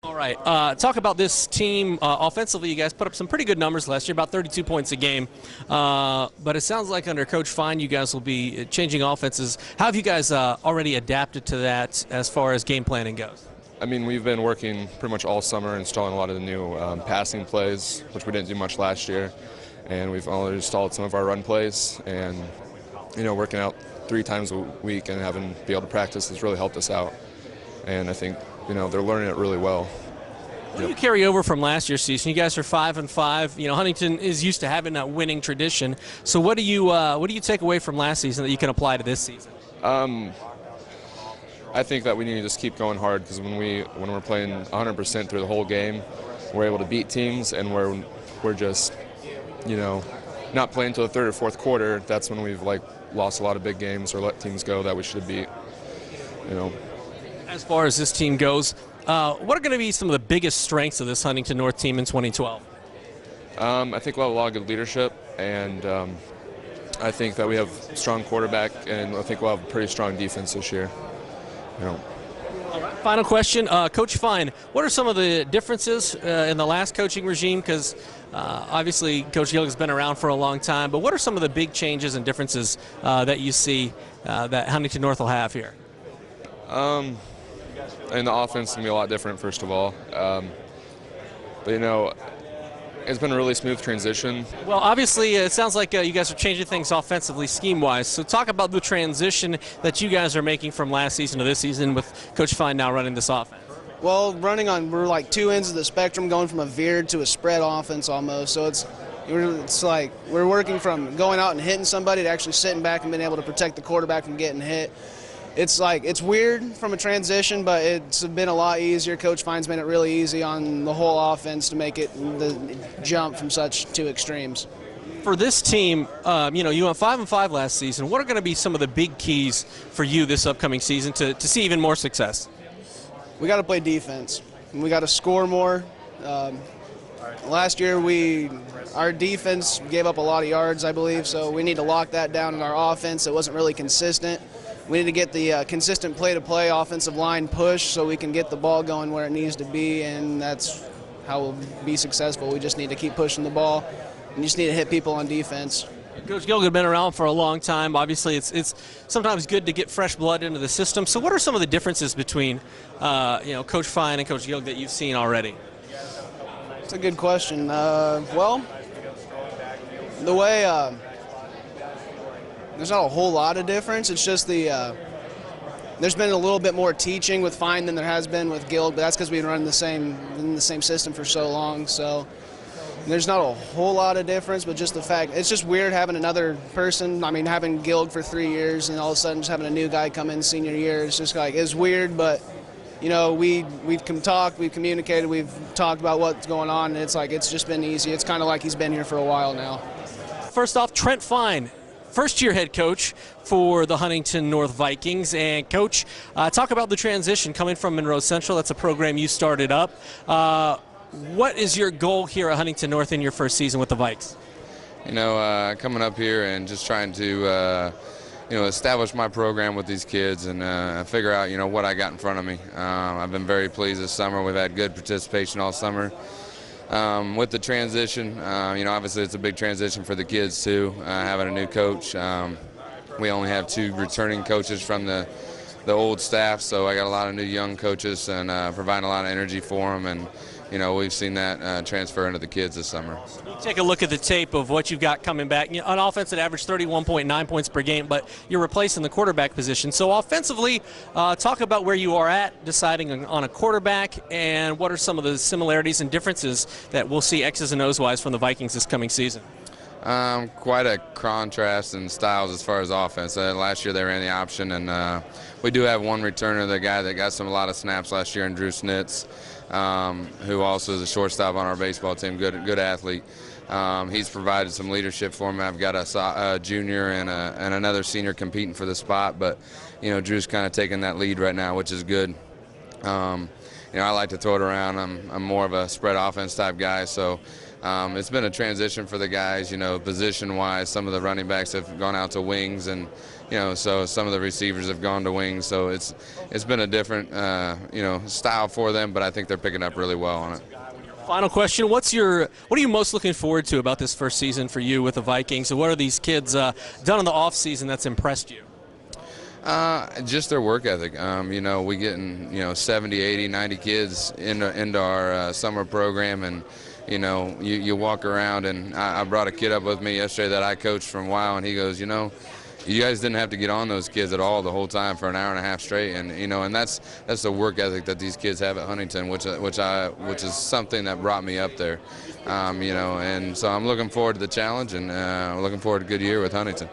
All right. Talk about this team offensively. You guys put up some pretty good numbers last year, about 32 points a game. But it sounds like under Coach Fine, you guys will be changing offenses. How have you guys already adapted to that as far as game planning goes? I mean, we've been working pretty much all summer installing a lot of the new passing plays, which we didn't do much last year. And we've already installed some of our run plays. And, working out 3 times a week and be able to practice has really helped us out. And I think, they're learning it really well. What do you carry over from last year's season? You guys are 5-5. Huntington is used to having a winning tradition. So what do you take away from last season that you can apply to this season? I think that we need to just keep going hard because when we're playing 100% through the whole game, we're able to beat teams, and we're just not playing until the third or fourth quarter. That's when we've lost a lot of big games or let teams go that we should beat. As far as this team goes, what are going to be some of the biggest strengths of this Huntington North team in 2012? I think we'll have a lot of good leadership, and I think that we have a strong quarterback, and I think we'll have a pretty strong defense this year. All right, final question. Coach Fine, what are some of the differences in the last coaching regime? Because obviously Coach Gilg has been around for a long time, but what are some of the big changes and differences that you see that Huntington North will have here? And the offense can be a lot different, first of all. But, it's been a really smooth transition. Well, obviously, it sounds like you guys are changing things offensively, scheme-wise. So talk about the transition that you guys are making from last season to this season with Coach Fine now running this offense. Well, we're like 2 ends of the spectrum, going from a veered to a spread offense almost. So it's like we're working from going out and hitting somebody to actually sitting back and being able to protect the quarterback from getting hit. It's weird from a transition, but it's been a lot easier. Coach Fine's made it really easy on the whole offense to make it the jump from such 2 extremes. For this team, you went 5-5 last season. What are going to be some of the big keys for you this upcoming season to see even more success? We got to play defense. We got to score more. Last year, our defense gave up a lot of yards, I believe, so we need to lock that down in our offense. It wasn't really consistent. We need to get the consistent play-to-play offensive line push so we can get the ball going where it needs to be, and that's how we'll be successful. We just need to keep pushing the ball, and you just need to hit people on defense. Coach Gilg has been around for a long time. Obviously, it's sometimes good to get fresh blood into the system. So what are some of the differences between Coach Fine and Coach Gilg that you've seen already? That's a good question. Well, the way there's not a whole lot of difference. It's just there's been a little bit more teaching with Fine than there has been with Gilg, but that's because we've been running in the same system for so long. So there's not a whole lot of difference, but just the fact, it's just weird having another person. I mean, having Gilg for 3 years and all of a sudden just having a new guy come in senior year. It's just it's weird, but we've communicated, we've talked about what's going on, and it's just been easy. It's kind of like he's been here for a while now. First off, Trent Fine, first-year head coach for the Huntington North Vikings. And, Coach, talk about the transition coming from Monroe Central. That's a program you started up. What is your goal here at Huntington North in your first season with the Vikes? Coming up here and just trying to, establish my program with these kids and figure out, what I got in front of me. I've been very pleased this summer. We've had good participation all summer. With the transition, obviously it's a big transition for the kids too, having a new coach. We only have 2 returning coaches from the old staff, so I got a lot of new young coaches and providing a lot of energy for them, and we've seen that transfer into the kids this summer. You take a look at the tape of what you've got coming back. On offense, it averaged 31.9 points per game, but you're replacing the quarterback position. So offensively, talk about where you are at deciding on a quarterback, and what are some of the similarities and differences that we'll see X's and O's wise from the Vikings this coming season? Quite a contrast in styles as far as offense. Last year they ran the option, and we do have one returner, the guy that got a lot of snaps last year, and Drew Snitz, who also is a shortstop on our baseball team, good athlete. He's provided some leadership for me. I've got a junior and another senior competing for the spot, but Drew's kind of taking that lead right now, which is good. I like to throw it around. I'm more of a spread offense type guy, so It's been a transition for the guys, you know, position-wise. Some of the running backs have gone out to wings, and you know, so some of the receivers have gone to wings. So it's been a different, you know, style for them, but I think they're picking up really well on it. Final question: what are you most looking forward to about this first season for you with the Vikings? And what are these kids done in the off season that's impressed you? Just their work ethic. You know, we getting, you know, 70, 80, 90 kids into our summer program, and you know, you walk around, and I brought a kid up with me yesterday that I coached from WOW, and he goes, you know, you guys didn't have to get on those kids at all the whole time for an hour and a half straight, and you know, and that's the work ethic that these kids have at Huntington, which is something that brought me up there. You know, and so I'm looking forward to the challenge, and looking forward to a good year with Huntington.